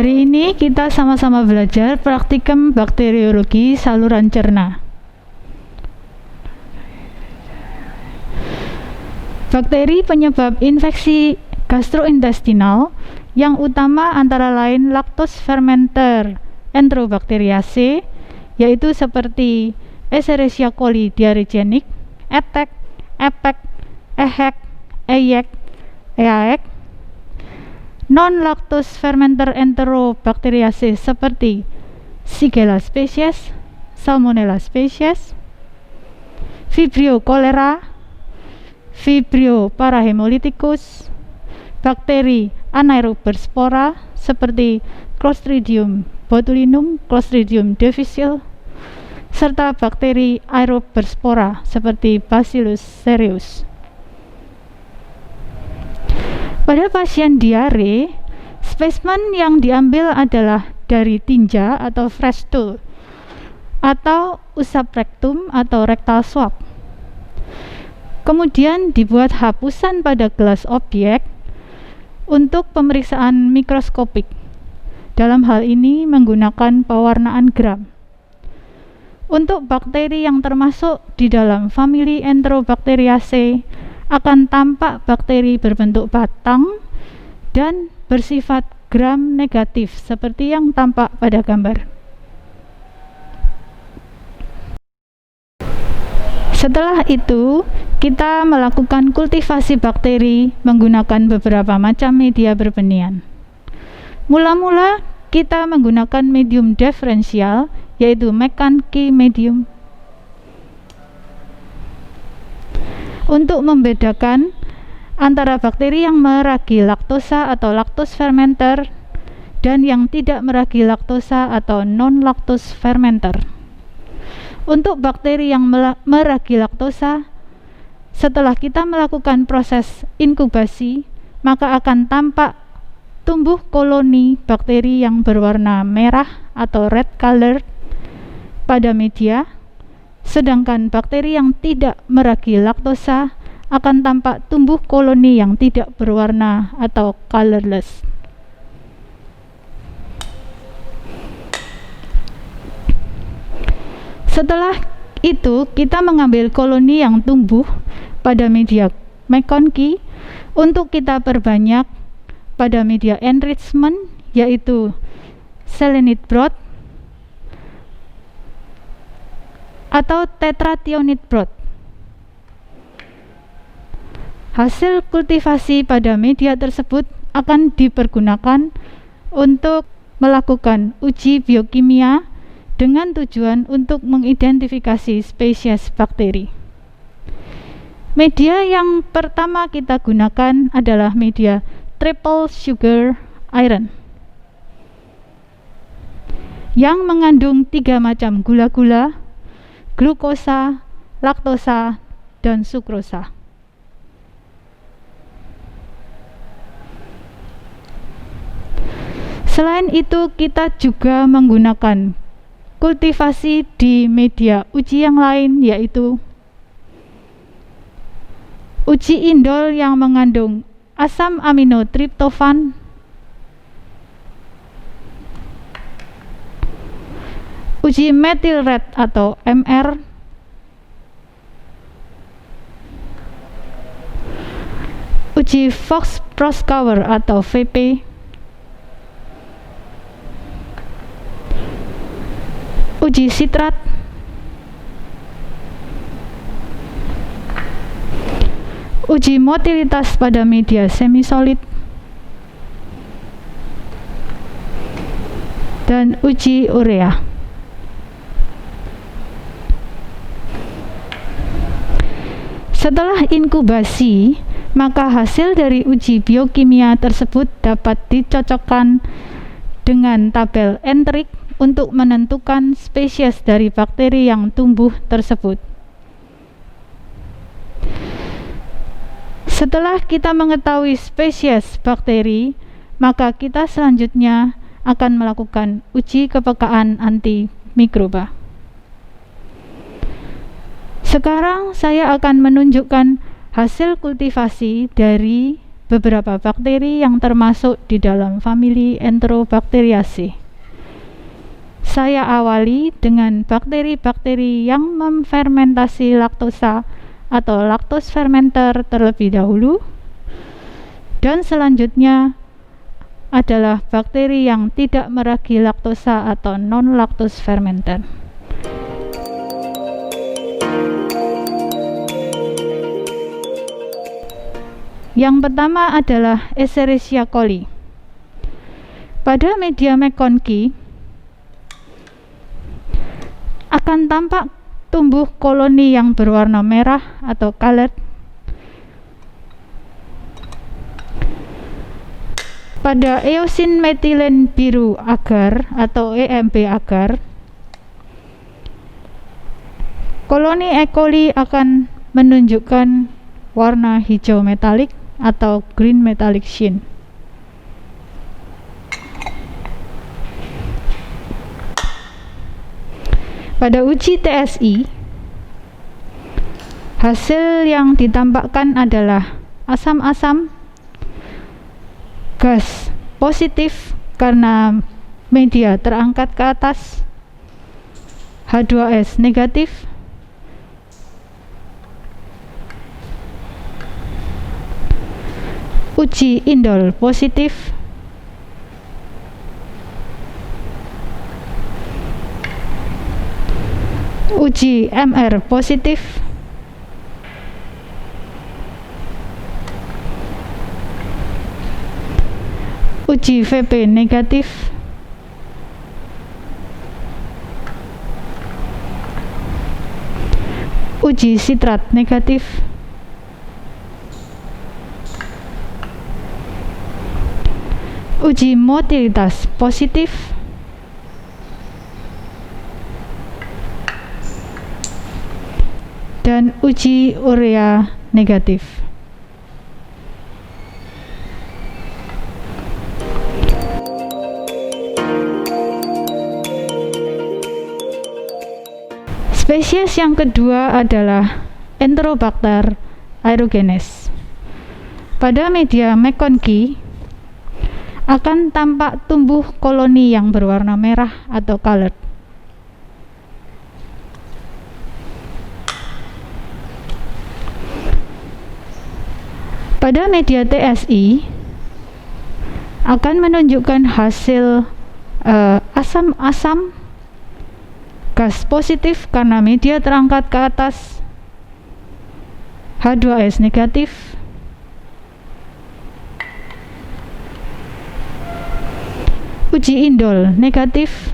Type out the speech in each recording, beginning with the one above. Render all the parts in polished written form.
Hari ini kita sama-sama belajar praktikum bakteriologi saluran cerna. Bakteri penyebab infeksi gastrointestinal yang utama antara lain Lactose fermenter Enterobacteriaceae, yaitu seperti Escherichia coli diaregenik, ETEC, EPEC, EHEC, EYEC, EAEC. Non-lactose fermenter Enterobacteriaceae seperti Shigella species, Salmonella species, Vibrio cholera, Vibrio parahemolyticus, bakteri anaeroberspora seperti Clostridium botulinum, Clostridium difficile, serta bakteri aeroberspora seperti Bacillus cereus. Pada pasien diare, spesimen yang diambil adalah dari tinja atau fresh stool atau usap rektum atau rectal swab. Kemudian dibuat hapusan pada gelas objek untuk pemeriksaan mikroskopik. Dalam hal ini menggunakan pewarnaan gram. Untuk bakteri yang termasuk di dalam famili Enterobacteriaceae akan tampak bakteri berbentuk batang dan bersifat gram negatif seperti yang tampak pada gambar. Setelah itu, kita melakukan kultivasi bakteri menggunakan beberapa macam media berbenian. Mula-mula kita menggunakan medium diferensial, yaitu McConkey medium, untuk membedakan antara bakteri yang meragi laktosa atau lactose fermenter dan yang tidak meragi laktosa atau non-lactose fermenter. Untuk bakteri yang meragi laktosa, setelah kita melakukan proses inkubasi, maka akan tampak tumbuh koloni bakteri yang berwarna merah atau red color pada media. Sedangkan bakteri yang tidak meragi laktosa akan tampak tumbuh koloni yang tidak berwarna atau colorless. Setelah itu, kita mengambil koloni yang tumbuh pada media McConkey untuk kita perbanyak pada media enrichment, yaitu selenite broth atau tetrathionate broth. Hasil kultivasi pada media tersebut akan dipergunakan untuk melakukan uji biokimia dengan tujuan untuk mengidentifikasi spesies bakteri. Media yang pertama kita gunakan adalah media triple sugar iron yang mengandung 3 macam gula-gula, glukosa, laktosa, dan sukrosa. Selain itu, kita juga menggunakan kultivasi di media uji yang lain, yaitu uji indol yang mengandung asam amino triptofan, uji methyl red atau MR, uji Fox Proskauer atau VP, uji sitrat, uji motilitas pada media semisolid, dan uji urea. Setelah inkubasi, maka hasil dari uji biokimia tersebut dapat dicocokkan dengan tabel enterik untuk menentukan spesies dari bakteri yang tumbuh tersebut. Setelah kita mengetahui spesies bakteri, maka kita selanjutnya akan melakukan uji kepekaan antimikroba. Sekarang saya akan menunjukkan hasil kultivasi dari beberapa bakteri yang termasuk di dalam famili Enterobacteriaceae. Saya awali dengan bakteri-bakteri yang memfermentasi laktosa atau lactose fermenter terlebih dahulu, dan selanjutnya adalah bakteri yang tidak meragi laktosa atau non-lactose fermenter. Yang pertama adalah Escherichia coli. Pada media McConkey akan tampak tumbuh koloni yang berwarna merah atau colored. Pada eosin metilen biru agar atau EMB agar, koloni E. coli akan menunjukkan warna hijau metalik atau green metallic sheen. Pada uji TSI, hasil yang ditampakkan adalah asam-asam gas positif karena media terangkat ke atas, H2S negatif, uji indol positif, uji MR positif, uji VP negatif, uji sitrat negatif, uji motilitas positif, dan uji urea negatif. Spesies yang kedua adalah Enterobacter aerogenes. Pada media McConkey akan tampak tumbuh koloni yang berwarna merah atau colored. Pada media TSI akan menunjukkan hasil asam-asam gas positif karena media terangkat ke atas, H2S negatif, uji indol negatif,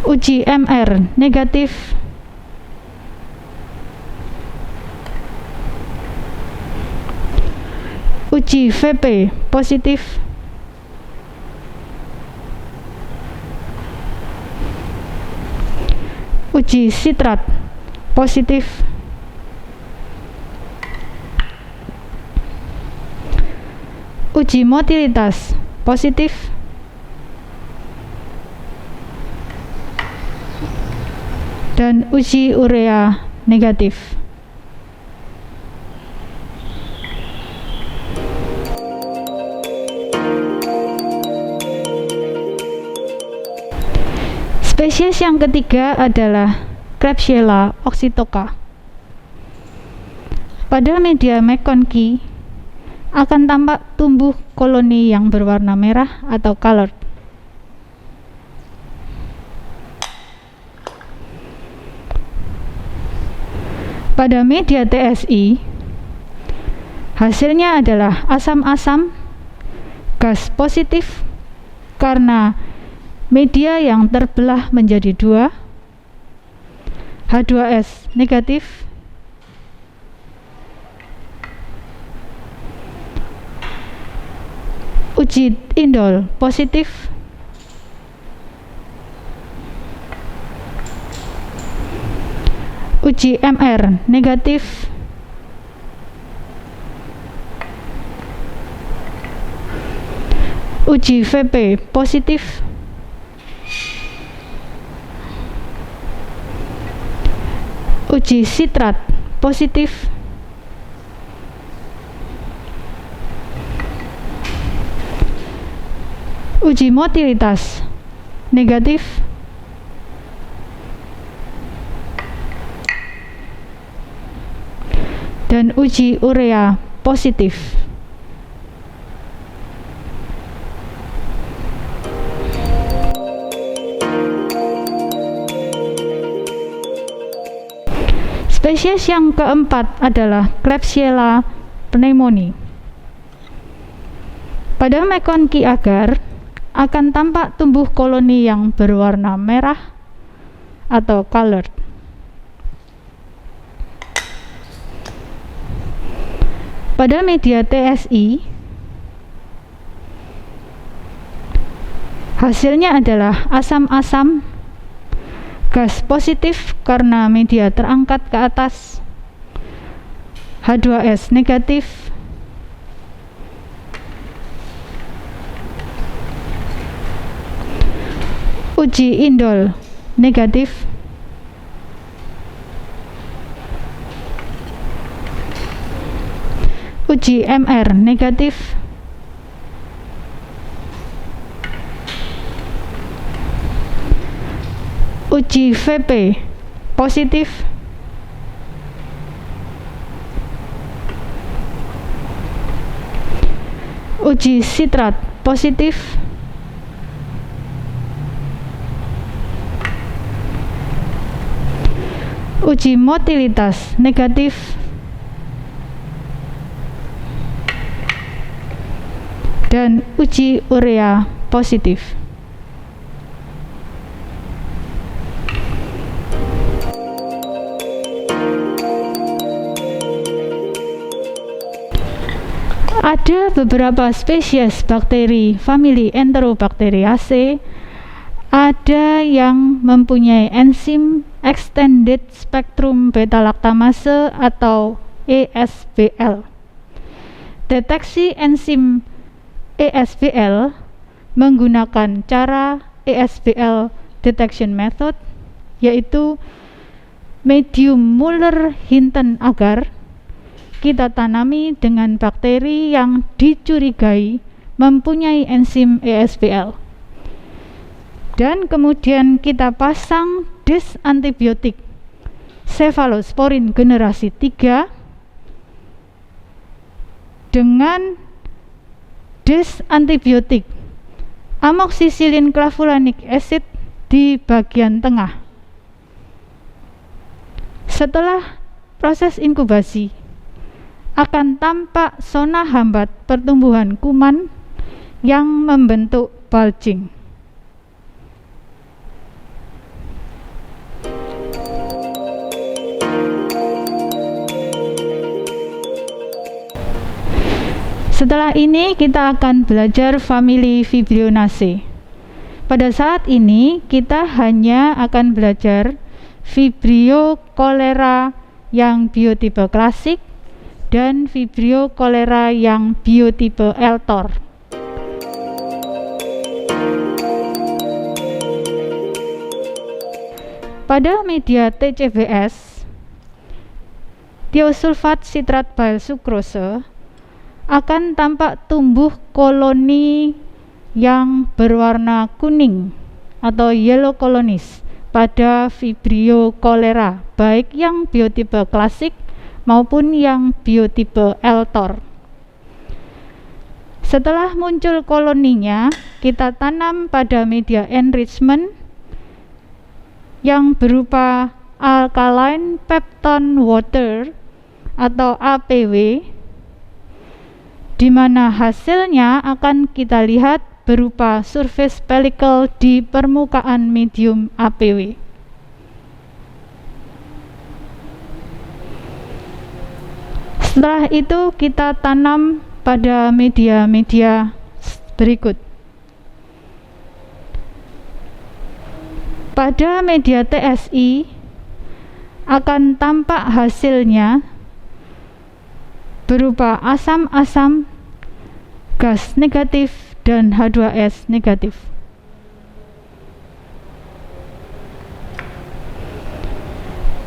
uji MR negatif, uji VP positif, uji sitrat positif, uji motilitas positif, dan uji urea negatif. Spesies yang ketiga adalah Klebsiella oxytoca. Pada media McConkey akan tampak tumbuh koloni yang berwarna merah atau colored. Pada media TSI hasilnya adalah asam-asam gas positif karena media yang terbelah menjadi dua, H2S negatif, uji indol positif, uji MR negatif, uji VP positif, Uji sitrat positif. Uji motilitas negatif. Dan uji urea positif. Spesies yang keempat adalah Klebsiella pneumoniae. Pada McConkie agar akan tampak tumbuh koloni yang berwarna merah atau colored. Pada media TSI, hasilnya adalah asam-asam, gas positif karena media terangkat ke atas, H2S negatif, uji indol negatif, uji MR negatif, uji VP positif, uji sitrat positif, uji motilitas negatif, dan uji urea positif. Ada beberapa spesies bakteri famili Enterobacteriaceae, ada yang mempunyai enzim extended spectrum beta lactamase atau ESBL. Deteksi enzim ESBL menggunakan cara ESBL detection method, yaitu medium Muller-Hinton agar kita tanami dengan bakteri yang dicurigai mempunyai enzim ESBL, dan kemudian kita pasang dis antibiotik Cephalosporin generasi 3 dengan dis antibiotik amoxicillin clavulanic acid di bagian tengah. Setelah proses inkubasi akan tampak zona hambat pertumbuhan kuman yang membentuk bulging. Setelah ini kita akan belajar famili Fibrionaceae. Pada saat ini kita hanya akan belajar Vibrio cholera yang biotipe klasik dan Vibrio cholera yang biotipe Eltor. Pada media TCBS, tiosulfat sitrat bile sukrose akan tampak tumbuh koloni yang berwarna kuning atau yellow colonies pada Vibrio cholera, baik yang biotipe klasik maupun yang biotipe Eltor. Setelah muncul koloninya, kita tanam pada media enrichment yang berupa alkaline peptone water atau APW, di mana hasilnya akan kita lihat berupa surface pellicle di permukaan medium APW. Setelah itu kita tanam pada media-media berikut. Pada media TSI akan tampak hasilnya berupa asam-asam, gas negatif, dan H2S negatif.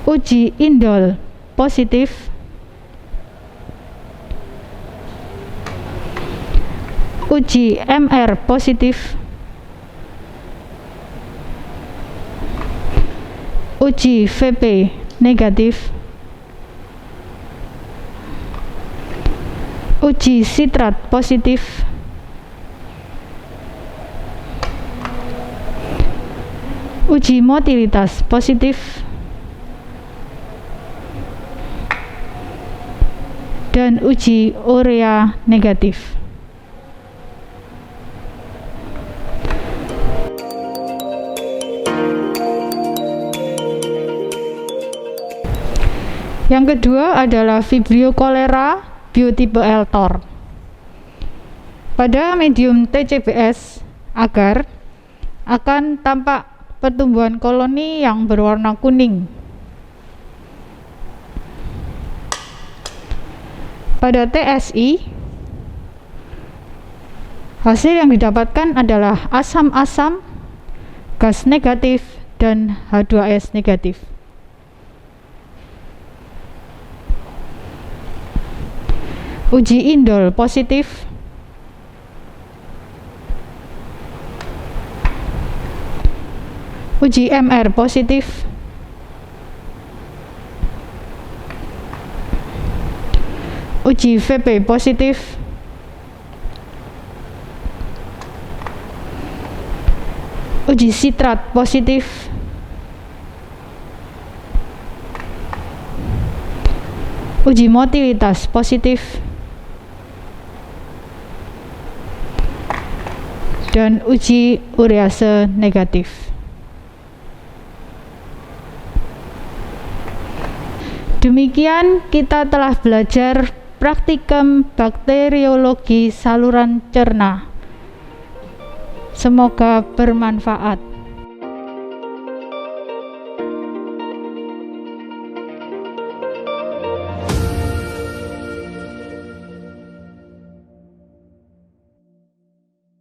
Uji indol positif. Uji MR positif. Uji VP negatif. Uji sitrat positif. Uji motilitas positif. Dan uji urea negatif. Yang kedua adalah Vibrio cholera biotipe L-Tor. Pada medium TCBS agar akan tampak pertumbuhan koloni yang berwarna kuning. Pada TSI, hasil yang didapatkan adalah asam-asam, gas negatif, dan H2S negatif. Uji indol positif. Uji MR positif. Uji VP positif. Uji sitrat positif. Uji motilitas positif. Dan uji urease negatif. Demikian kita telah belajar praktikum bakteriologi saluran cerna. Semoga bermanfaat.